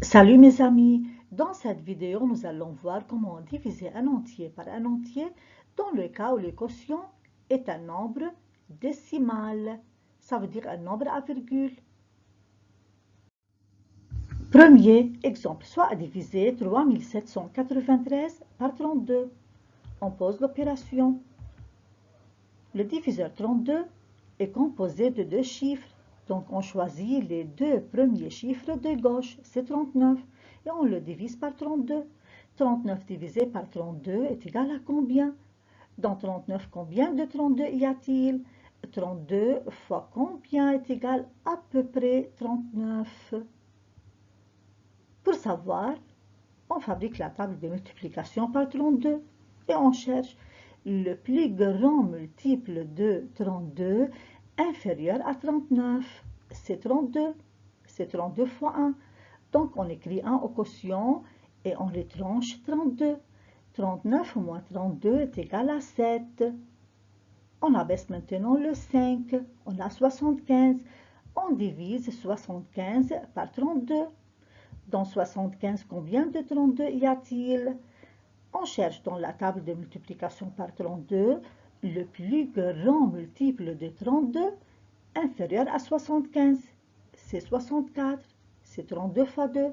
Salut mes amis, dans cette vidéo nous allons voir comment diviser un entier par un entier dans le cas où le quotient est un nombre décimal, ça veut dire un nombre à virgule. Premier exemple, soit à diviser 3793 par 32. On pose l'opération. Le diviseur 32 est composé de deux chiffres. Donc on choisit les deux premiers chiffres de gauche, c'est 39, et on le divise par 32. 39 divisé par 32 est égal à combien? Dans 39, combien de 32 y a-t-il? 32 fois combien est égal à peu près 39? Pour savoir, on fabrique la table de multiplication par 32 et on cherche le plus grand multiple de 32 inférieur à 39. C'est 32. C'est 32 fois 1. Donc on écrit 1 au quotient et on retranche 32. 39 moins 32 est égal à 7. On abaisse maintenant le 5. On a 75. On divise 75 par 32. Dans 75, combien de 32 y a-t-il? On cherche dans la table de multiplication par 32 le plus grand multiple de 32 inférieur à 75. C'est 64. C'est 32 fois 2.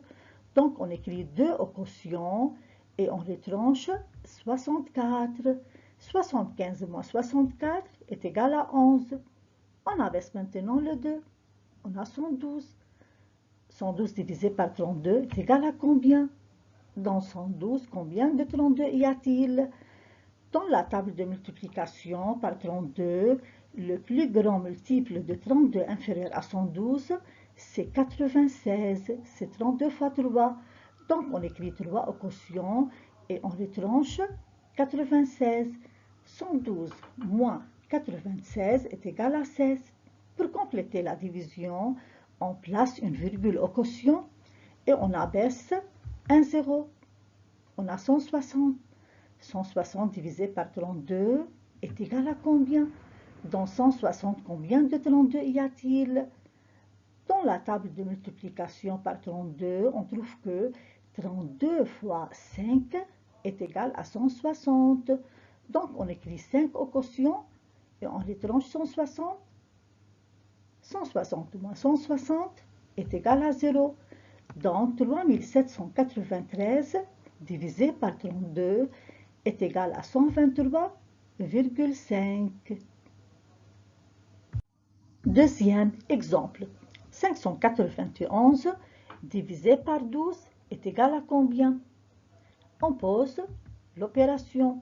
Donc on écrit 2 au quotient et on retranche 64. 75 moins 64 est égal à 11. On abaisse maintenant le 2. On a 112. 112 divisé par 32 est égal à combien? Dans 112, combien de 32 y a-t-il? Dans la table de multiplication par 32, le plus grand multiple de 32 inférieur à 112, c'est 96. C'est 32 fois 3. Donc on écrit 3 au quotient et on retranche 96. 112 moins 96 est égal à 16. Pour compléter la division, on place une virgule au quotient et on abaisse un 0. On a 160. 160 divisé par 32 est égal à combien? Dans 160, combien de 32 y a-t-il? Dans la table de multiplication par 32, on trouve que 32 fois 5 est égal à 160. Donc on écrit 5 au quotient et on retranche 160. 160 moins 160 est égal à 0. Donc 3793 divisé par 32 est égal à 123,5. Deuxième exemple, 591 divisé par 12 est égal à combien? On pose l'opération.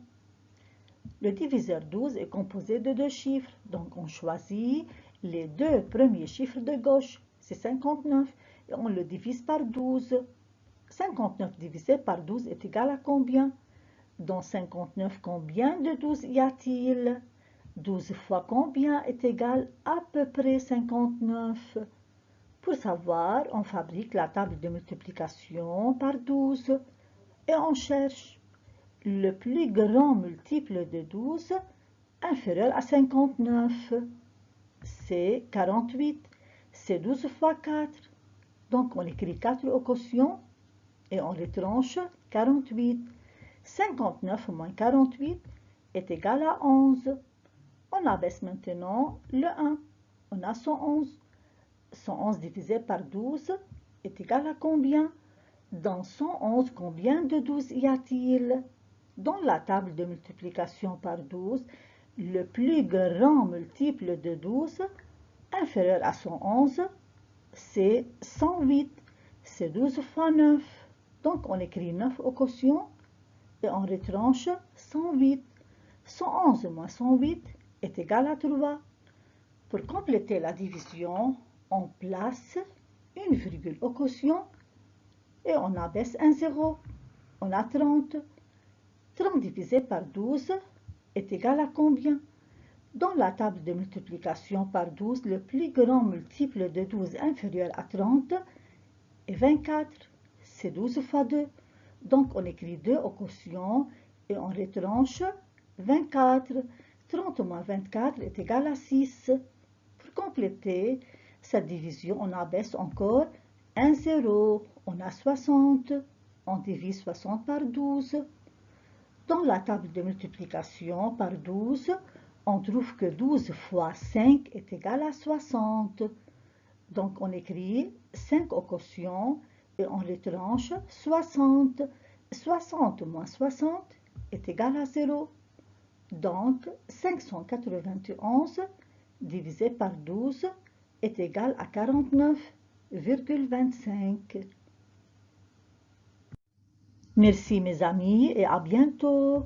Le diviseur 12 est composé de deux chiffres, donc on choisit les deux premiers chiffres de gauche, c'est 59, et on le divise par 12. 59 divisé par 12 est égal à combien? Dans 59, combien de 12 y a-t-il? 12 fois combien est égal à peu près 59? Pour savoir, on fabrique la table de multiplication par 12 et on cherche le plus grand multiple de 12 inférieur à 59. C'est 48. C'est 12 fois 4. Donc on écrit 4 au quotient et on retranche 48. 59 moins 48 est égal à 11. On abaisse maintenant le 1. On a 111. 111 divisé par 12 est égal à combien? Dans 111, combien de 12 y a-t-il? Dans la table de multiplication par 12, le plus grand multiple de 12 inférieur à 111, c'est 108. C'est 12 fois 9. Donc on écrit 9 au quotient et on retranche 108. 111 moins 108 est égal à 3. Pour compléter la division, on place une virgule au quotient et on abaisse un 0. On a 30. 30 divisé par 12 est égal à combien? Dans la table de multiplication par 12, le plus grand multiple de 12 inférieur à 30 est 24. C'est 12 fois 2. Donc on écrit 2 au quotient et on retranche 24. 30 moins 24 est égal à 6. Pour compléter cette division, on abaisse encore Un 0, on a 60. On divise 60 par 12. Dans la table de multiplication par 12, on trouve que 12 fois 5 est égal à 60. Donc on écrit 5 au quotient et on les tranche 60. 60 moins 60 est égal à 0. Donc 591 divisé par 12 est égal à 49,25. Merci mes amis et à bientôt.